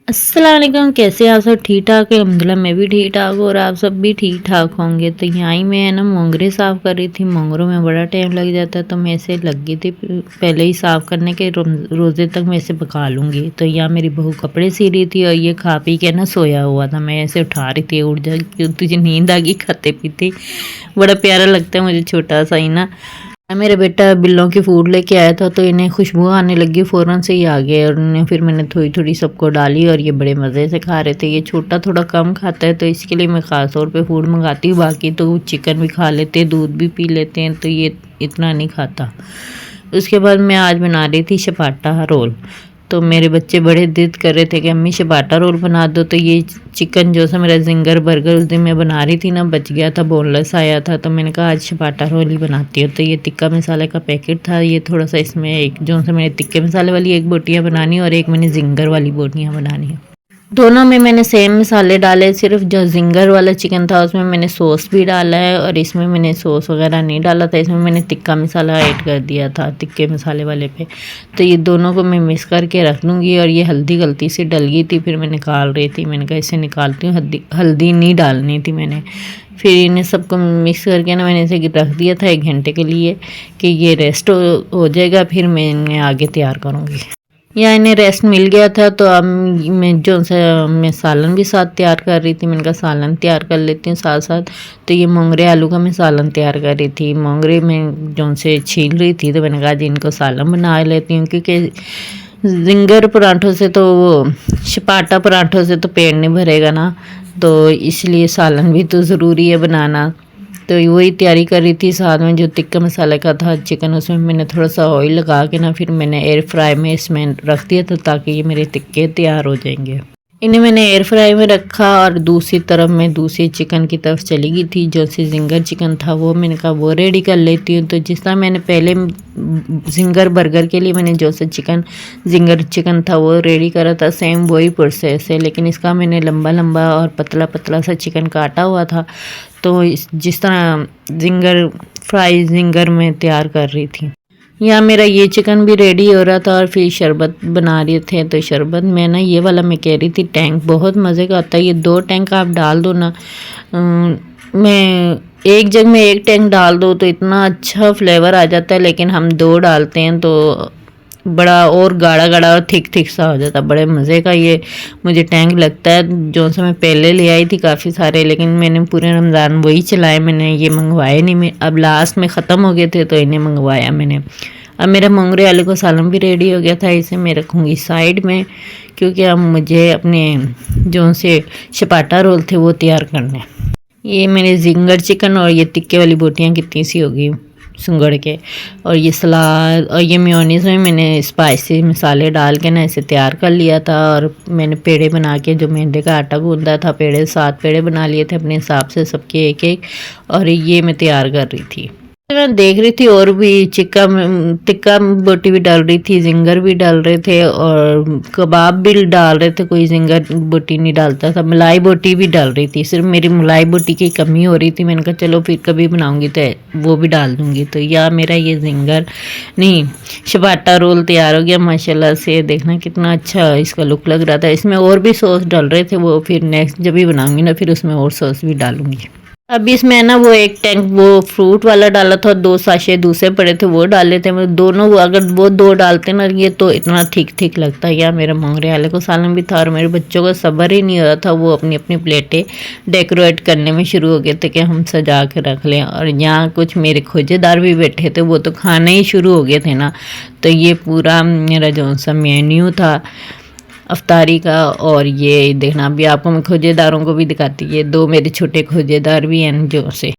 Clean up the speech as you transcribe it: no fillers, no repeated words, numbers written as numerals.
अस्सलाम वालेकुम। कैसे आप सब ठीक ठाक है? अल्हम्दुलिल्लाह मैं भी ठीक ठाक हूँ और आप सब भी ठीक ठाक होंगे। तो यहाँ ही मैं ना मोंगरे साफ़ कर रही थी। मोंगरों में बड़ा टाइम लग जाता है तो मैं ऐसे लग गई थी पहले ही साफ़ करने के रोज़े तक मैं इसे पका लूँगी। तो यहाँ मेरी बहू कपड़े सी रही थी और ये खा पी के ना सोया हुआ था। मैं ऐसे उठा रही थी, उठ जा क्यों तुझे नींद आ गई खाते पीते। बड़ा प्यारा लगता है मुझे छोटा सा ही ना। मेरा बेटा बिल्लों की फूड लेके आया था तो इन्हें खुशबू आने लगी, फ़ौरन से ही आ गए और उन्हें फिर मैंने थोड़ी थोड़ी सबको डाली और ये बड़े मज़े से खा रहे थे। ये छोटा थोड़ा कम खाता है तो इसके लिए मैं ख़ास तौर पे फूड मंगाती हूँ। बाकी तो चिकन भी खा लेते हैं, दूध भी पी लेते हैं, तो ये इतना नहीं खाता। उसके बाद मैं आज बना रही थी चपाटा रोल। तो मेरे बच्चे बड़े ज़िद कर रहे थे कि अम्मी चपाटा रोल बना दो। तो ये चिकन जो सा मेरा जिंगर बर्गर उस दिन मैं बना रही थी ना, बच गया था, बोनलेस आया था, तो मैंने कहा आज चपाटा रोल ही बनाती हूँ। तो ये टिक्का मसाले का पैकेट था, ये थोड़ा सा इसमें एक जो सा मैंने टिक्के मसाले वाली एक बोटियाँ बनानी और एक मैंने जिंगर वाली बोटियाँ बनानी है। दोनों में मैंने सेम मसाले डाले, सिर्फ जो जिंगर वाला चिकन था उसमें मैंने सॉस भी डाला है और इसमें मैंने सॉस वगैरह नहीं डाला था। इसमें मैंने टिक्का मसाला ऐड कर दिया था टिक्के मसाले वाले पे। तो ये दोनों को मैं मिक्स करके रख लूँगी। और ये हल्दी गलती से डल गई थी, फिर मैं निकाल रही थी, मैंने कहा इसे निकालती हूँ, हल्दी नहीं डालनी थी मैंने। फिर इन्हें सबको मिक्स करके ना मैंने इसे रख दिया था 1 घंटे के लिए कि ये रेस्ट हो जाएगा, फिर मैं इन्हें आगे तैयार करूँगी। या इन्हें रेस्ट मिल गया था तो अब मैं सालन भी साथ तैयार कर रही थी। मैंने कहा सालन तैयार कर लेती हूँ साथ साथ। तो ये मोंगरे आलू का मैं सालन तैयार कर रही थी। मोंगरे में जो से छील रही थी तो मैंने कहा जी इनको सालन बना लेती हूँ, क्योंकि जिंगर परांठों से तो वो चपाटा परांठों से तो पेट नहीं भरेगा ना, तो इसलिए सालन भी तो ज़रूरी है बनाना। तो वही तैयारी कर रही थी। साथ में जो टिक्का मसाला का था चिकन, उसमें मैंने थोड़ा सा ऑयल लगा के ना फिर मैंने एयर फ्राई में इसमें रख दिया था ताकि ये मेरे टिक्के तैयार हो जाएंगे। इन्हें मैंने एयर फ्राई में रखा और दूसरी तरफ मैं दूसरी चिकन की तरफ चली गई थी। जो सी जिंगर चिकन था वो मैंने कहा वो रेडी कर लेती हूँ। तो जिस तरह मैंने पहले जिंगर बर्गर के लिए मैंने जो सा जिंगर चिकन था वो रेडी करा था, सेम वही प्रोसेस है, लेकिन इसका मैंने लंबा लंबा और पतला पतला सा चिकन काटा हुआ था। तो जिस तरह जिंगर में तैयार कर रही थी। यहाँ मेरा ये चिकन भी रेडी हो रहा था और फिर शरबत बना रहे थे। तो शरबत में ना ये वाला मैं कह रही थी टैंक बहुत मज़े का आता है। ये 2 टैंक आप डाल दो ना, मैं एक जग में 1 टैंक डाल दो तो इतना अच्छा फ्लेवर आ जाता है, लेकिन हम 2 डालते हैं तो बड़ा और गाढ़ा गाढ़ा और थिक थिक सा हो जाता है। बड़े मज़े का ये मुझे टैंक लगता है। जो सा मैं पहले ले आई थी काफ़ी सारे, लेकिन मैंने पूरे रमज़ान वही चलाए, मैंने ये मंगवाए नहीं। मैं अब लास्ट में ख़त्म हो गए थे तो इन्हें मंगवाया मैंने। अब मेरा मोंगरे आलू का सालन भी रेडी हो गया था, इसे मैं रखूँगी साइड में, क्योंकि अब मुझे अपने जो से चपाटा रोल थे वो तैयार करने। ये मेरे जिंगर चिकन और ये टिक्के वाली बोटियाँ कितनी सी हो गई सुंगड़ के, और ये सलाद और ये मेयोनीज़ में मैंने स्पाइसी मसाले डाल के ना इसे तैयार कर लिया था। और मैंने पेड़े बना के जो मैदे का आटा गूंदा था, 7 पेड़े बना लिए थे अपने हिसाब से सबके एक एक, और ये मैं तैयार कर रही थी। मैं देख रही थी और भी टिक्का बोटी भी डाल रही थी, जिंगर भी डाल रहे थे और कबाब भी डाल रहे थे। कोई जिंगर बोटी नहीं डालता था, मलाई बोटी भी डाल रही थी। सिर्फ मेरी मलाई बोटी की कमी हो रही थी, मैंने कहा चलो फिर कभी बनाऊंगी तो वो भी डाल दूंगी। तो या मेरा ये जिंगर नहीं चपाटा रोल तैयार हो गया माशाल्लाह से। देखना कितना अच्छा इसका लुक लग रहा था। इसमें और भी सॉस डाल रहे थे, वो फिर नेक्स्ट जब भी बनाऊंगी ना फिर उसमें और सॉस भी डालूंगी। अभी इसमें ना वो 1 टैंक वो फ्रूट वाला डाला था, 2 साशे दूसरे पड़े थे वो डाले थे। मैं दोनों अगर वो 2 डालते ना ये तो इतना ठीक ठीक लगता है। या मेरा मोंगरे आलू का सालन भी था और मेरे बच्चों को सब्र ही नहीं हो रहा था, वो अपनी अपनी प्लेटें डेकोरेट करने में शुरू हो गए थे कि हम सजा के रख लें। और यहाँ कुछ मेरे खोजेदार भी बैठे थे, वो तो खाने ही शुरू हो गए थे ना। तो ये पूरा मेरा जो सा मेन्यू था अफ्तारी का, और ये देखना अभी आपको मैं खोजेदारों को भी दिखाती है। 2 मेरे छोटे खोजेदार भी हैं जो से